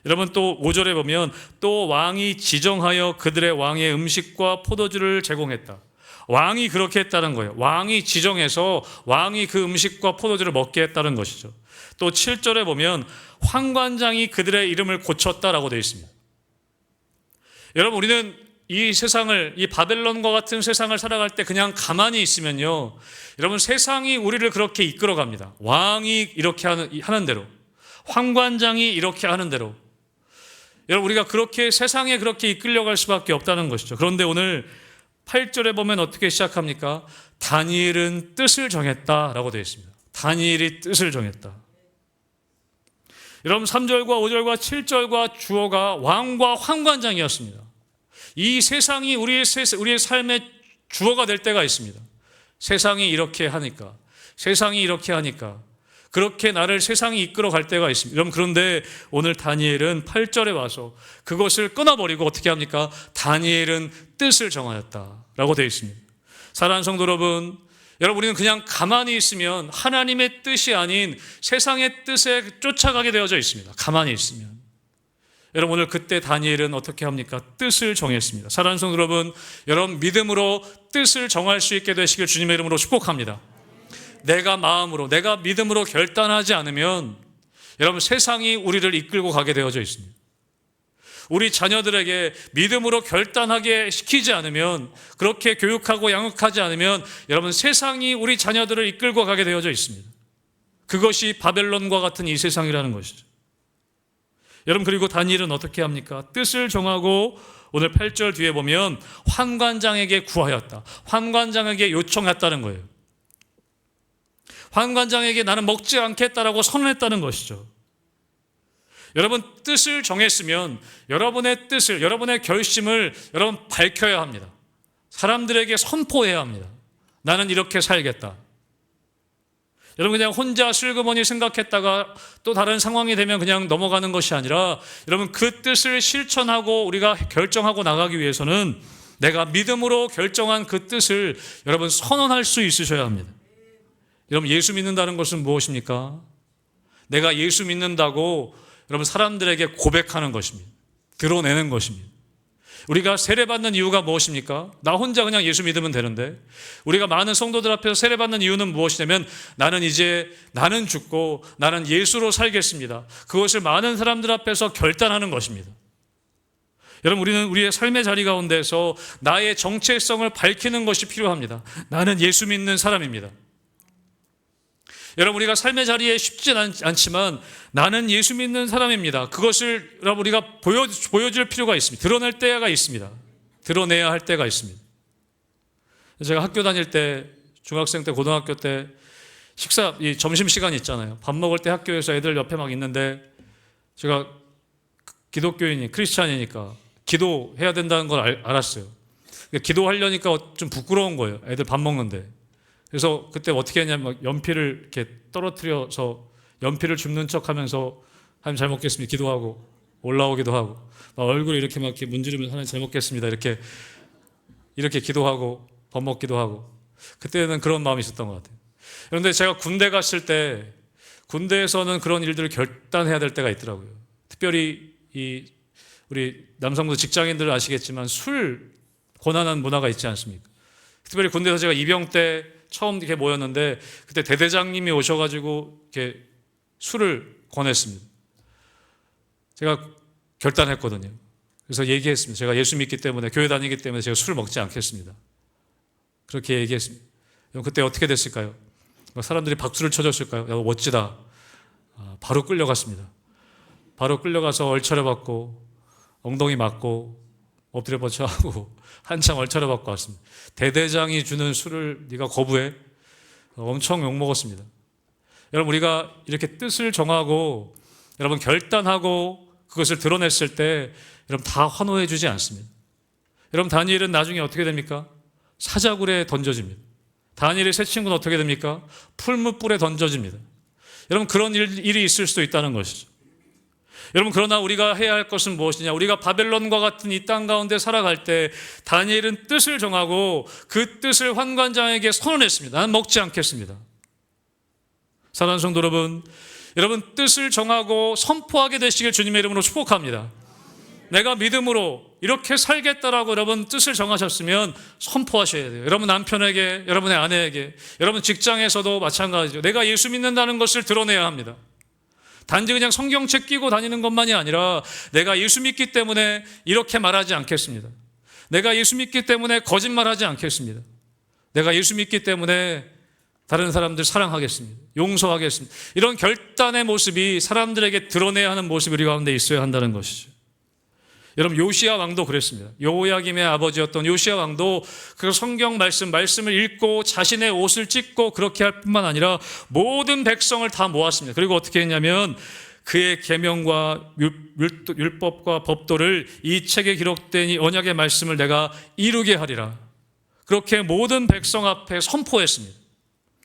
여러분 또 5절에 보면 또 왕이 지정하여 그들의 왕의 음식과 포도주를 제공했다. 왕이 그렇게 했다는 거예요. 왕이 지정해서 왕이 그 음식과 포도주를 먹게 했다는 것이죠. 또 7절에 보면 환관장이 그들의 이름을 고쳤다라고 되어 있습니다. 여러분 우리는 이 세상을, 이 바벨론과 같은 세상을 살아갈 때 그냥 가만히 있으면요, 여러분 세상이 우리를 그렇게 이끌어갑니다. 왕이 이렇게 하는 대로, 환관장이 이렇게 하는 대로, 여러분 우리가 그렇게 세상에 그렇게 이끌려갈 수밖에 없다는 것이죠. 그런데 오늘 8절에 보면 어떻게 시작합니까? 다니엘은 뜻을 정했다라고 되어 있습니다. 다니엘이 뜻을 정했다. 여러분 3절과 5절과 7절과 주어가 왕과 환관장이었습니다. 이 세상이 우리의 삶의 주어가 될 때가 있습니다. 세상이 이렇게 하니까, 세상이 이렇게 하니까, 그렇게 나를 세상이 이끌어 갈 때가 있습니다. 여러분 그런데 오늘 다니엘은 8절에 와서 그것을 끊어버리고 어떻게 합니까? 다니엘은 뜻을 정하였다라고 되어 있습니다. 사랑하는 성도 여러분, 우리는 그냥 가만히 있으면 하나님의 뜻이 아닌 세상의 뜻에 쫓아가게 되어져 있습니다. 가만히 있으면. 여러분 오늘 그때 다니엘은 어떻게 합니까? 뜻을 정했습니다. 사랑하는 성도 여러분, 여러분 믿음으로 뜻을 정할 수 있게 되시길 주님의 이름으로 축복합니다. 내가 마음으로, 내가 믿음으로 결단하지 않으면 여러분 세상이 우리를 이끌고 가게 되어져 있습니다. 우리 자녀들에게 믿음으로 결단하게 시키지 않으면, 그렇게 교육하고 양육하지 않으면 여러분 세상이 우리 자녀들을 이끌고 가게 되어져 있습니다. 그것이 바벨론과 같은 이 세상이라는 것이죠. 여러분 그리고 다니엘은 어떻게 합니까? 뜻을 정하고 오늘 8절 뒤에 보면 환관장에게 구하였다. 환관장에게 요청했다는 거예요. 환관장에게 나는 먹지 않겠다라고 선언했다는 것이죠. 여러분 뜻을 정했으면 여러분의 뜻을, 여러분의 결심을 여러분 밝혀야 합니다. 사람들에게 선포해야 합니다. 나는 이렇게 살겠다. 여러분 그냥 혼자 슬그머니 생각했다가 또 다른 상황이 되면 그냥 넘어가는 것이 아니라 여러분 그 뜻을 실천하고 우리가 결정하고 나가기 위해서는 내가 믿음으로 결정한 그 뜻을 여러분 선언할 수 있으셔야 합니다. 여러분 예수 믿는다는 것은 무엇입니까? 내가 예수 믿는다고 여러분 사람들에게 고백하는 것입니다. 드러내는 것입니다. 우리가 세례받는 이유가 무엇입니까? 나 혼자 그냥 예수 믿으면 되는데, 우리가 많은 성도들 앞에서 세례받는 이유는 무엇이냐면 나는 죽고 나는 예수로 살겠습니다. 그것을 많은 사람들 앞에서 결단하는 것입니다. 여러분 우리는 우리의 삶의 자리 가운데서 나의 정체성을 밝히는 것이 필요합니다. 나는 예수 믿는 사람입니다. 여러분 우리가 삶의 자리에 쉽지는 않지만 나는 예수 믿는 사람입니다. 그것을 여러분 우리가 보여줄 필요가 있습니다. 드러낼 때가 있습니다. 드러내야 할 때가 있습니다. 제가 학교 다닐 때, 중학생 때, 고등학교 때 이 점심시간 있잖아요. 밥 먹을 때 학교에서 애들 옆에 막 있는데 제가 기독교인이, 크리스찬이니까 기도해야 된다는 걸 알았어요. 기도하려니까 좀 부끄러운 거예요. 애들 밥 먹는데. 그래서 그때 어떻게 했냐면 연필을 이렇게 떨어뜨려서 연필을 줍는 척 하면서 하나님 잘 먹겠습니다 기도하고 올라오기도 하고, 막 얼굴을 이렇게 막 이렇게 문지르면서 하나님 잘 먹겠습니다 이렇게 기도하고 밥 먹기도 하고, 그때는 그런 마음이 있었던 것 같아요. 그런데 제가 군대 갔을 때 군대에서는 그런 일들을 결단해야 될 때가 있더라고요. 특별히 우리 남성분 직장인들은 아시겠지만 술 고난한 문화가 있지 않습니까? 특별히 군대에서 제가 입영 때 처음 이렇게 모였는데 그때 대대장님이 오셔가지고 이렇게 술을 권했습니다. 제가 결단했거든요. 그래서 얘기했습니다. 제가 예수 믿기 때문에, 교회 다니기 때문에 제가 술을 먹지 않겠습니다. 그렇게 얘기했습니다. 그때 어떻게 됐을까요? 사람들이 박수를 쳐줬을까요? 야, 멋지다. 바로 끌려갔습니다. 바로 끌려가서 얼차려받고 엉덩이 맞고 엎드려 뻗쳐하고 한참 얼차려받고 왔습니다. 대대장이 주는 술을 네가 거부해? 엄청 욕먹었습니다. 여러분 우리가 이렇게 뜻을 정하고 여러분 결단하고 그것을 드러냈을 때 여러분 다 환호해 주지 않습니다. 여러분 다니엘은 나중에 어떻게 됩니까? 사자굴에 던져집니다. 다니엘의 세 친구는 어떻게 됩니까? 풀무불에 던져집니다. 여러분 그런 일이 있을 수도 있다는 것이죠. 여러분 그러나 우리가 해야 할 것은 무엇이냐? 우리가 바벨론과 같은 이 땅 가운데 살아갈 때 다니엘은 뜻을 정하고 그 뜻을 환관장에게 선언했습니다. 나는 먹지 않겠습니다. 사랑하는 성도 여러분, 여러분 뜻을 정하고 선포하게 되시길 주님의 이름으로 축복합니다. 내가 믿음으로 이렇게 살겠다라고 여러분 뜻을 정하셨으면 선포하셔야 돼요. 여러분 남편에게, 여러분의 아내에게, 여러분 직장에서도 마찬가지죠. 내가 예수 믿는다는 것을 드러내야 합니다. 단지 그냥 성경책 끼고 다니는 것만이 아니라 내가 예수 믿기 때문에 이렇게 말하지 않겠습니다. 내가 예수 믿기 때문에 거짓말하지 않겠습니다. 내가 예수 믿기 때문에 다른 사람들 사랑하겠습니다. 용서하겠습니다. 이런 결단의 모습이 사람들에게 드러내야 하는 모습이 우리 가운데 있어야 한다는 것이죠. 여러분 요시야 왕도 그랬습니다. 여호야김의 아버지였던 요시야 왕도 그 성경 말씀을 읽고 자신의 옷을 찢고 그렇게 할 뿐만 아니라 모든 백성을 다 모았습니다. 그리고 어떻게 했냐면 그의 계명과 율법과 법도를 이 책에 기록된 이 언약의 말씀을 내가 이루게 하리라. 그렇게 모든 백성 앞에 선포했습니다.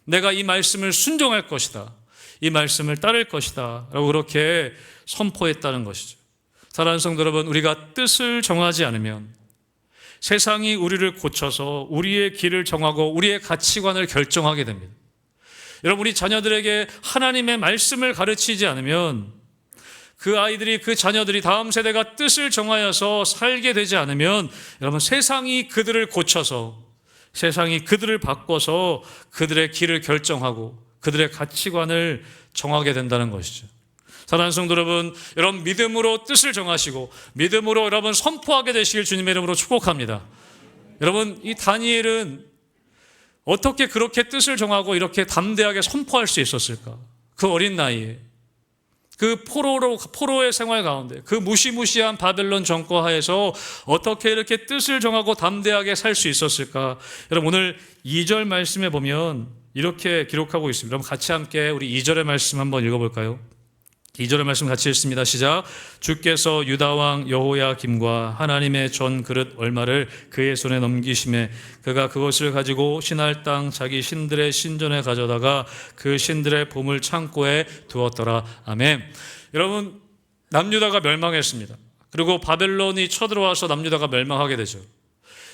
내가 이 말씀을 순종할 것이다. 이 말씀을 따를 것이다. 라고 그렇게 선포했다는 것이죠. 사랑하는 성도 여러분, 우리가 뜻을 정하지 않으면 세상이 우리를 고쳐서 우리의 길을 정하고 우리의 가치관을 결정하게 됩니다. 여러분, 우리 자녀들에게 하나님의 말씀을 가르치지 않으면 그 아이들이, 그 자녀들이 다음 세대가 뜻을 정하여서 살게 되지 않으면 여러분 세상이 그들을 고쳐서, 세상이 그들을 바꿔서 그들의 길을 결정하고 그들의 가치관을 정하게 된다는 것이죠. 사랑하는 성도 여러분, 여러분 믿음으로 뜻을 정하시고 믿음으로 여러분 선포하게 되시길 주님의 이름으로 축복합니다. 여러분, 이 다니엘은 어떻게 그렇게 뜻을 정하고 이렇게 담대하게 선포할 수 있었을까? 그 어린 나이에 그 포로의 생활 가운데 그 무시무시한 바벨론 정권 하에서 어떻게 이렇게 뜻을 정하고 담대하게 살 수 있었을까? 여러분 오늘 2절 말씀에 보면 이렇게 기록하고 있습니다. 여러분 같이 함께 우리 2절의 말씀 한번 읽어볼까요? 2절의 말씀 같이 읽습니다. 시작. 주께서 유다왕 여호야김과 하나님의 전 그릇 얼마를 그의 손에 넘기심에 그가 그것을 가지고 신할 땅 자기 신들의 신전에 가져다가 그 신들의 보물 창고에 두었더라. 아멘. 여러분 남유다가 멸망했습니다. 그리고 바벨론이 쳐들어와서 남유다가 멸망하게 되죠.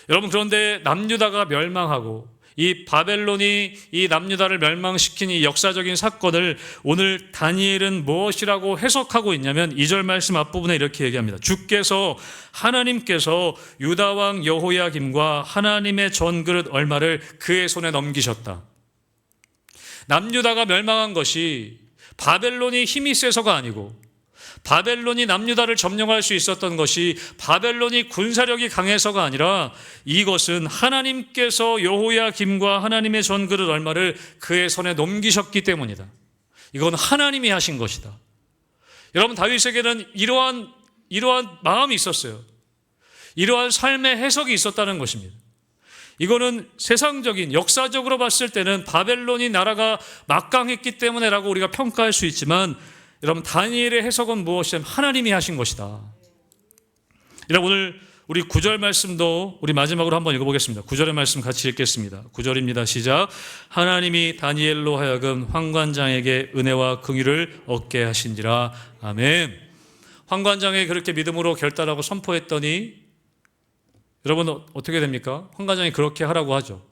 여러분 그런데 남유다가 멸망하고 이 바벨론이 이 남유다를 멸망시킨 이 역사적인 사건을 오늘 다니엘은 무엇이라고 해석하고 있냐면 2절 말씀 앞부분에 이렇게 얘기합니다. 주께서 하나님께서 유다왕 여호야김과 하나님의 전그릇 얼마를 그의 손에 넘기셨다. 남유다가 멸망한 것이 바벨론이 힘이 세서가 아니고 바벨론이 남유다를 점령할 수 있었던 것이 바벨론이 군사력이 강해서가 아니라 이것은 하나님께서 여호야김과 하나님의 전그릇 얼마를 그의 손에 넘기셨기 때문이다. 이건 하나님이 하신 것이다. 여러분 다윗에게는 이러한 마음이 있었어요. 이러한 삶의 해석이 있었다는 것입니다. 이거는 세상적인 역사적으로 봤을 때는 바벨론이 나라가 막강했기 때문에라고 우리가 평가할 수 있지만 여러분 다니엘의 해석은 무엇이냐면 하나님이 하신 것이다. 여러분 오늘 우리 9절 말씀도 우리 마지막으로 한번 읽어보겠습니다. 9절의 말씀 같이 읽겠습니다. 9절입니다. 시작. 하나님이 다니엘로 하여금 환관장에게 은혜와 긍휼을 얻게 하신지라. 아멘. 환관장에 그렇게 믿음으로 결단하고 선포했더니 여러분 어떻게 됩니까? 환관장이 그렇게 하라고 하죠.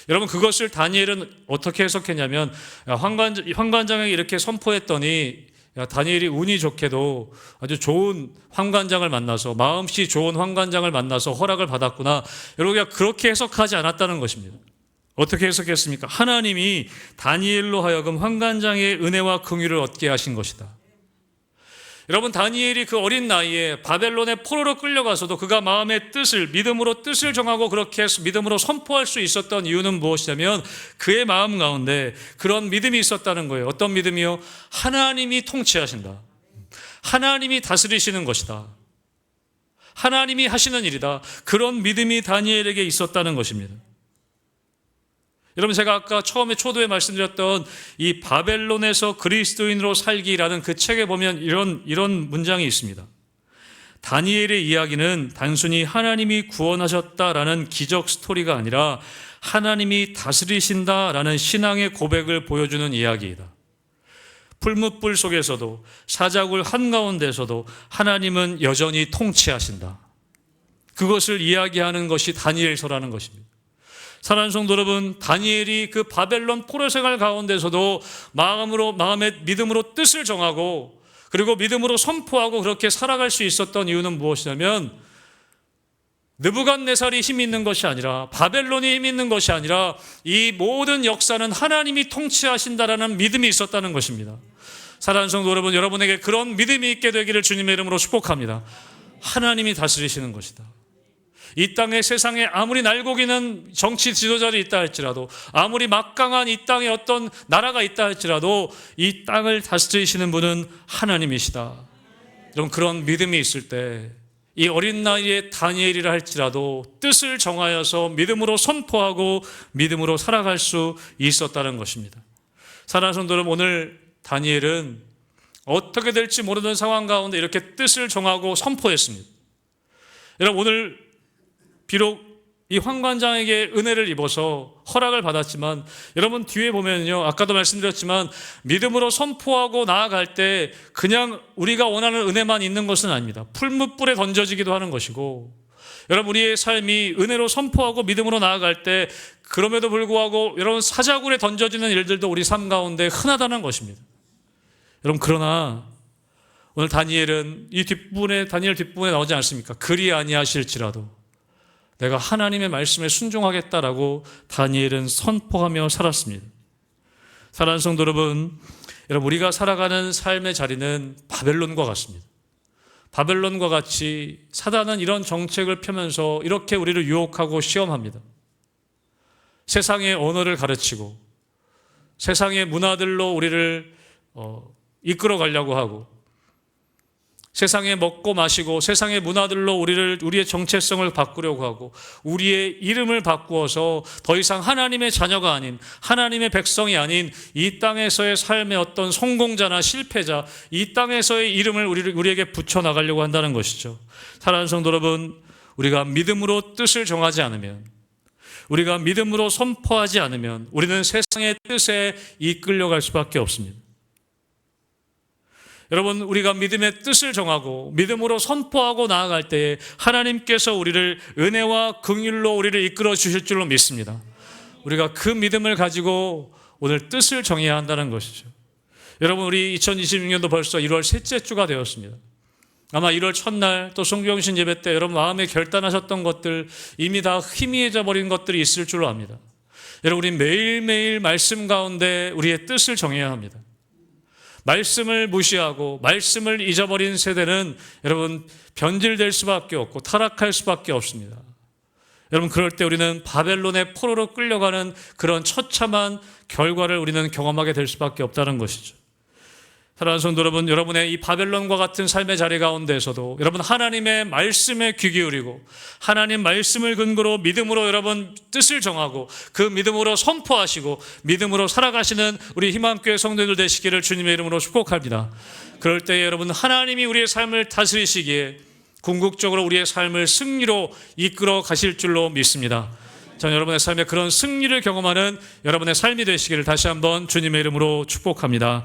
여러분 그것을 다니엘은 어떻게 해석했냐면 환관장에게 이렇게 선포했더니 다니엘이 운이 좋게도 아주 좋은 환관장을 만나서 마음씨 좋은 환관장을 만나서 허락을 받았구나. 여러분 그렇게 해석하지 않았다는 것입니다. 어떻게 해석했습니까? 하나님이 다니엘로 하여금 환관장의 은혜와 긍휼을 얻게 하신 것이다. 여러분 다니엘이 그 어린 나이에 바벨론의 포로로 끌려가서도 그가 마음의 뜻을 믿음으로 뜻을 정하고 그렇게 해서 믿음으로 선포할 수 있었던 이유는 무엇이냐면 그의 마음 가운데 그런 믿음이 있었다는 거예요. 어떤 믿음이요? 하나님이 통치하신다. 하나님이 다스리시는 것이다. 하나님이 하시는 일이다. 그런 믿음이 다니엘에게 있었다는 것입니다. 여러분 제가 아까 처음에 초도에 말씀드렸던 이 바벨론에서 그리스도인으로 살기라는 그 책에 보면 이런 문장이 있습니다. 다니엘의 이야기는 단순히 하나님이 구원하셨다라는 기적 스토리가 아니라 하나님이 다스리신다라는 신앙의 고백을 보여주는 이야기이다. 풀무불 속에서도 사자굴 한가운데서도 하나님은 여전히 통치하신다. 그것을 이야기하는 것이 다니엘서라는 것입니다. 사랑하는 성도 여러분, 다니엘이 그 바벨론 포로 생활 가운데서도 마음의 믿음으로 뜻을 정하고 그리고 믿음으로 선포하고 그렇게 살아갈 수 있었던 이유는 무엇이냐면 느부갓네살이 힘이 있는 것이 아니라 바벨론이 힘이 있는 것이 아니라 이 모든 역사는 하나님이 통치하신다라는 믿음이 있었다는 것입니다. 사랑하는 성도 여러분, 여러분에게 그런 믿음이 있게 되기를 주님의 이름으로 축복합니다. 하나님이 다스리시는 것이다. 이 땅에 세상에 아무리 날고기는 정치 지도자들이 있다 할지라도 아무리 막강한 이 땅에 어떤 나라가 있다 할지라도 이 땅을 다스리시는 분은 하나님이시다. 여러분, 그런 믿음이 있을 때 이 어린 나이에 다니엘이라 할지라도 뜻을 정하여서 믿음으로 선포하고 믿음으로 살아갈 수 있었다는 것입니다. 사랑하는 성도 여러분, 오늘 다니엘은 어떻게 될지 모르는 상황 가운데 이렇게 뜻을 정하고 선포했습니다. 여러분, 오늘 비록 이 황관장에게 은혜를 입어서 허락을 받았지만 여러분 뒤에 보면요, 아까도 말씀드렸지만 믿음으로 선포하고 나아갈 때 그냥 우리가 원하는 은혜만 있는 것은 아닙니다. 풀무불에 던져지기도 하는 것이고, 여러분 우리의 삶이 은혜로 선포하고 믿음으로 나아갈 때 그럼에도 불구하고 여러분 사자굴에 던져지는 일들도 우리 삶 가운데 흔하다는 것입니다. 여러분, 그러나 오늘 다니엘은 이 뒷부분에, 다니엘 뒷부분에 나오지 않습니까? 그리 아니하실지라도 내가 하나님의 말씀에 순종하겠다라고 다니엘은 선포하며 살았습니다. 사랑하는 성도 여러분, 우리가 살아가는 삶의 자리는 바벨론과 같습니다. 바벨론과 같이 사단은 이런 정책을 펴면서 이렇게 우리를 유혹하고 시험합니다. 세상의 언어를 가르치고 세상의 문화들로 우리를 이끌어 가려고 하고 세상에 먹고 마시고 세상의 문화들로 우리의 정체성을 바꾸려고 하고 우리의 이름을 바꾸어서 더 이상 하나님의 자녀가 아닌, 하나님의 백성이 아닌 이 땅에서의 삶의 어떤 성공자나 실패자, 이 땅에서의 이름을 우리에게 붙여나가려고 한다는 것이죠. 사랑하는 성도 여러분, 우리가 믿음으로 뜻을 정하지 않으면, 우리가 믿음으로 선포하지 않으면 우리는 세상의 뜻에 이끌려갈 수밖에 없습니다. 여러분, 우리가 믿음의 뜻을 정하고 믿음으로 선포하고 나아갈 때에 하나님께서 우리를 은혜와 긍휼로 우리를 이끌어 주실 줄로 믿습니다. 우리가 그 믿음을 가지고 오늘 뜻을 정해야 한다는 것이죠. 여러분, 우리 2026년도 벌써 1월 셋째 주가 되었습니다. 아마 1월 첫날 또 송교영신 예배 때 여러분 마음에 결단하셨던 것들, 이미 다 희미해져 버린 것들이 있을 줄로 압니다. 여러분, 우리 매일매일 말씀 가운데 우리의 뜻을 정해야 합니다. 말씀을 무시하고 말씀을 잊어버린 세대는 여러분 변질될 수밖에 없고 타락할 수밖에 없습니다. 여러분, 그럴 때 우리는 바벨론의 포로로 끌려가는 그런 처참한 결과를 우리는 경험하게 될 수밖에 없다는 것이죠. 사랑하는 성도 여러분, 여러분의 이 바벨론과 같은 삶의 자리 가운데에서도 여러분 하나님의 말씀에 귀 기울이고 하나님 말씀을 근거로 믿음으로 여러분 뜻을 정하고 그 믿음으로 선포하시고 믿음으로 살아가시는 우리 희망교회 성도들 되시기를 주님의 이름으로 축복합니다. 그럴 때 여러분 하나님이 우리의 삶을 다스리시기에 궁극적으로 우리의 삶을 승리로 이끌어 가실 줄로 믿습니다. 저는 여러분의 삶에 그런 승리를 경험하는 여러분의 삶이 되시기를 다시 한번 주님의 이름으로 축복합니다.